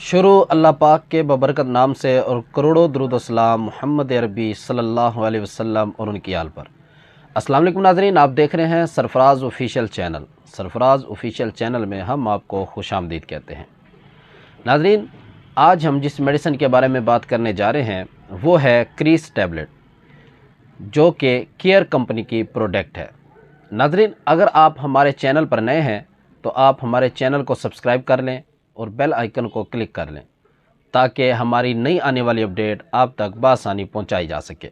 شروع اللہ پاک کے ببرکت نام سے اور کروڑوں درود و سلام محمد عربی صلی اللہ علیہ وسلم اور ان کی آل پر۔ السلام علیکم ناظرین، آپ دیکھ رہے ہیں سرفراز آفیشیل چینل۔ سرفراز آفیشیل چینل میں ہم آپ کو خوش آمدید کہتے ہیں۔ ناظرین، آج ہم جس میڈیسن کے بارے میں بات کرنے جا رہے ہیں وہ ہے کریس ٹیبلٹ، جو کہ کیئر کمپنی کی پروڈکٹ ہے۔ ناظرین، اگر آپ ہمارے چینل پر نئے ہیں تو آپ ہمارے چینل کو سبسکرائب کر لیں اور بیل آئیکن کو کلک کر لیں تاکہ ہماری نئی آنے والی اپڈیٹ آپ تک بآسانی پہنچائی جا سکے۔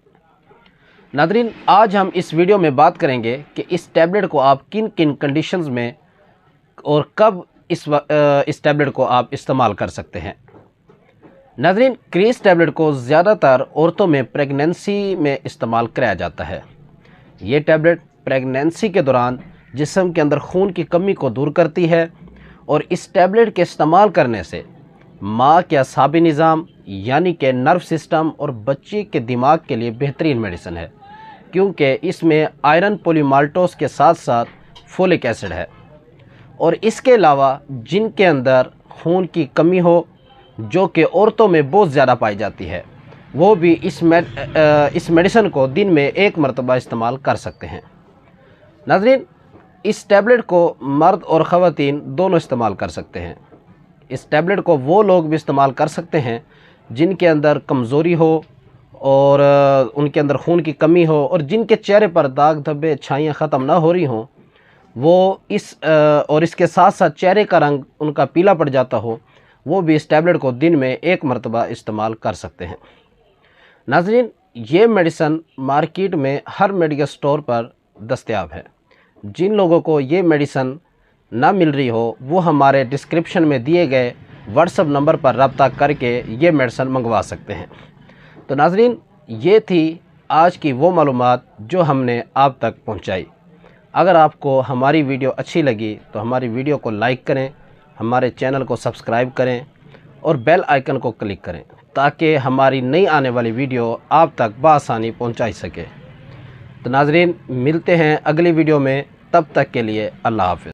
ناظرین، آج ہم اس ویڈیو میں بات کریں گے کہ اس ٹیبلٹ کو آپ کن کن کنڈیشنز میں اور کب اس ٹیبلٹ کو آپ استعمال کر سکتے ہیں۔ ناظرین، کریس ٹیبلٹ کو زیادہ تر عورتوں میں پریگنینسی میں استعمال کرایا جاتا ہے۔ یہ ٹیبلٹ پریگنینسی کے دوران جسم کے اندر خون کی کمی کو دور کرتی ہے اور اس ٹیبلٹ کے استعمال کرنے سے ماں کے اعصابی نظام یعنی کہ نرو سسٹم اور بچی کے دماغ کے لیے بہترین میڈیسن ہے، کیونکہ اس میں آئرن پولی مالٹوز کے ساتھ ساتھ فولک ایسڈ ہے۔ اور اس کے علاوہ جن کے اندر خون کی کمی ہو، جو کہ عورتوں میں بہت زیادہ پائی جاتی ہے، وہ بھی اس میڈیسن کو دن میں 1 مرتبہ استعمال کر سکتے ہیں۔ ناظرین، اس ٹیبلٹ کو مرد اور خواتین دونوں استعمال کر سکتے ہیں۔ اس ٹیبلٹ کو وہ لوگ بھی استعمال کر سکتے ہیں جن کے اندر کمزوری ہو اور ان کے اندر خون کی کمی ہو اور جن کے چہرے پر داغ دھبے چھائیاں ختم نہ ہو رہی ہوں، وہ اس کے ساتھ ساتھ چہرے کا رنگ ان کا پیلا پڑ جاتا ہو، وہ بھی اس ٹیبلٹ کو دن میں 1 مرتبہ استعمال کر سکتے ہیں۔ ناظرین، یہ میڈیسن مارکیٹ میں ہر میڈیکل سٹور پر دستیاب ہے۔ جن لوگوں کو یہ میڈیسن نہ مل رہی ہو، وہ ہمارے ڈسکرپشن میں دیے گئے واٹس ایپ نمبر پر رابطہ کر کے یہ میڈیسن منگوا سکتے ہیں۔ تو ناظرین، یہ تھی آج کی وہ معلومات جو ہم نے آپ تک پہنچائی۔ اگر آپ کو ہماری ویڈیو اچھی لگی تو ہماری ویڈیو کو لائک کریں، ہمارے چینل کو سبسکرائب کریں اور بیل آئیکن کو کلک کریں تاکہ ہماری نئی آنے والی ویڈیو آپ تک بآسانی پہنچائی سکے۔ تو ناظرین، ملتے ہیں اگلی ویڈیو میں، تب تک کے لیے اللہ حافظ۔